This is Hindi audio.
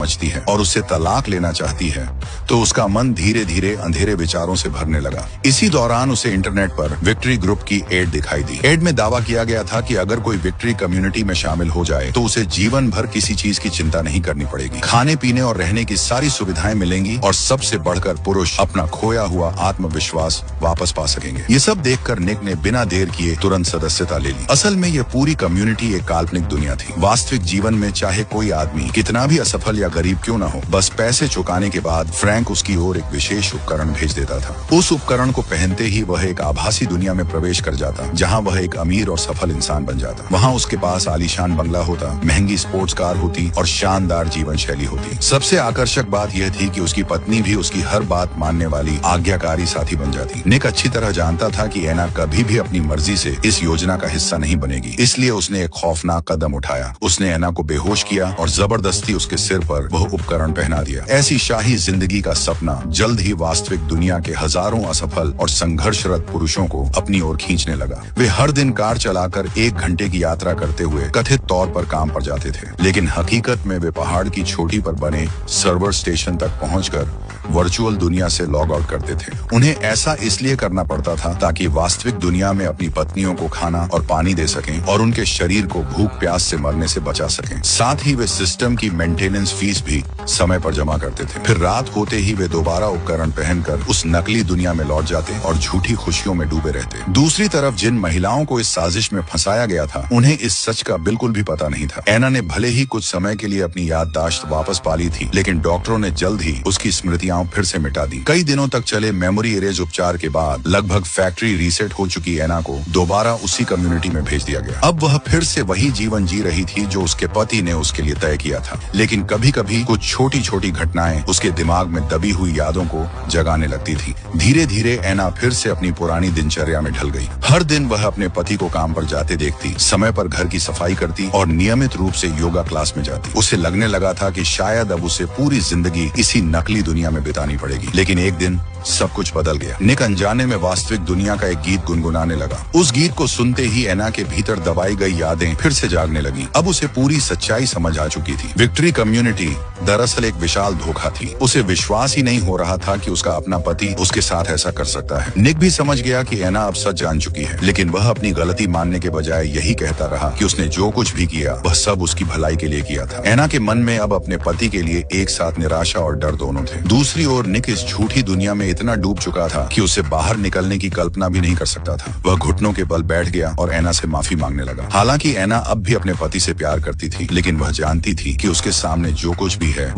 समझती है और उससे तलाक लेना चाहती है तो उसका मन धीरे धीरे अंधेरे विचारों से भरने लगा। इसी दौरान उसे इंटरनेट पर विक्ट्री ग्रुप की एड दिखाई दी। एड में दावा किया गया था कि अगर कोई विक्ट्री कम्युनिटी में शामिल हो जाए तो उसे जीवन भर किसी चीज की चिंता नहीं करनी पड़ेगी, खाने पीने और रहने की सारी सुविधाएं मिलेंगी और सबसे बढ़कर पुरुष अपना खोया हुआ आत्मविश्वास वापस पा सकेंगे। ये सब देखकर निक ने बिना देर किए तुरंत सदस्यता ले ली। असल में ये पूरी कम्युनिटी एक काल्पनिक दुनिया थी। वास्तविक जीवन में चाहे कोई आदमी कितना भी असफल या गरीब क्यों न हो, बस पैसे चुकाने के बाद फ्रैंक उसकी ओर एक विशेष उपकरण भेज देता था। उस उपकरण को पहनते ही वह एक आभासी दुनिया में प्रवेश कर जाता, जहां वह एक अमीर और सफल इंसान बन जाता। वहां उसके पास आलीशान बंगला होता, महंगी स्पोर्ट्स कार होती और शानदार जीवन शैली होती। सबसे आकर्षक बात यह थी कि उसकी पत्नी भी उसकी हर बात मानने वाली आज्ञाकारी साथी बन जाती। निक अच्छी तरह जानता था कि एना कभी भी अपनी मर्जी से इस योजना का हिस्सा नहीं बनेगी, इसलिए उसने एक खौफनाक कदम उठाया। उसने एना को बेहोश किया और जबरदस्ती उसके सिर पर वह उपकरण पहना दिया। ऐसी शाही जिंदगी का सपना जल्द ही वास्तविक दुनिया के हजारों असफल और संघर्षरत पुरुषों को अपनी ओर खींचने लगा। वे हर दिन कार चलाकर 1 घंटे की यात्रा करते हुए कथित तौर पर काम पर जाते थे, लेकिन हकीकत में वे पहाड़ की चोटी पर बने सर्वर स्टेशन तक पहुंचकर वर्चुअल दुनिया से लॉग आउट करते थे। उन्हें ऐसा इसलिए करना पड़ता था ताकि वास्तविक दुनिया में अपनी पत्नियों को खाना और पानी दे सकें और उनके शरीर को भूख प्यास से मरने से बचा सकें। साथ ही वे सिस्टम की मेंटेनेंस फीस भी समय पर जमा करते थे। फिर रात होते ही वे दोबारा उपकरण पहनकर उस नकली दुनिया में लौट जाते और झूठी खुशियों में डूबे रहते। दूसरी तरफ जिन महिलाओं को इस साजिश में फंसाया गया था, उन्हें इस सच का बिल्कुल भी पता नहीं था। एना ने भले ही कुछ समय के लिए अपनी याददाश्त वापस पा ली थी, लेकिन डॉक्टरों ने जल्द ही उसकी स्मृतियां फिर से मिटा दी। कई दिनों तक चले मेमोरी इरेज उपचार के बाद लगभग फैक्ट्री रीसेट हो चुकी एना को दोबारा उसी कम्युनिटी में भेज दिया गया। अब वह फिर से वही जीवन जी रही थी जो उसके पति ने उसके लिए तय किया था, लेकिन कभी कभी कुछ छोटी छोटी घटनाएं उसके दिमाग में दबी हुई यादों को जगाने लगती थी। धीरे धीरे एना फिर से अपनी पुरानी दिनचर्या में ढल गई। हर दिन वह अपने पति को काम पर जाते देखती, समय पर घर की सफाई करती और नियमित रूप से योगा क्लास में जाती। उसे लगने लगा था कि शायद अब उसे पूरी जिंदगी इसी नकली दुनिया में बितानी पड़ेगी। लेकिन एक दिन सब कुछ बदल गया। निक अनजाने में वास्तविक दुनिया का एक गीत गुनगुनाने लगा। उस गीत को सुनते ही एना के भीतर दबाई गई यादें फिर से जागने लगी। अब उसे पूरी सच्चाई समझ आ चुकी थी। विक्ट्री कम्युनिटी दरअसल एक विशाल धोखा थी। उसे विश्वास ही नहीं हो रहा था कि उसका अपना पति उसके साथ ऐसा कर सकता है। निक भी समझ गया कि एना अब सच जान चुकी है, लेकिन वह अपनी गलती मानने के बजाय यही कहता रहा कि उसने जो कुछ भी किया वह सब उसकी भलाई के लिए किया था। एना के मन में अब अपने पति के लिए एक साथ निराशा और डर दोनों थे। दूसरी ओर निक इस झूठी दुनिया में इतना डूब चुका था कि उसे बाहर निकलने की कल्पना भी नहीं कर सकता था। वह घुटनों के बल बैठ गया और एना से माफी मांगने लगा। हालांकि एना अब भी अपने पति से प्यार करती थी, लेकिन वह जानती थी कि उसके सामने जो कुछ भी है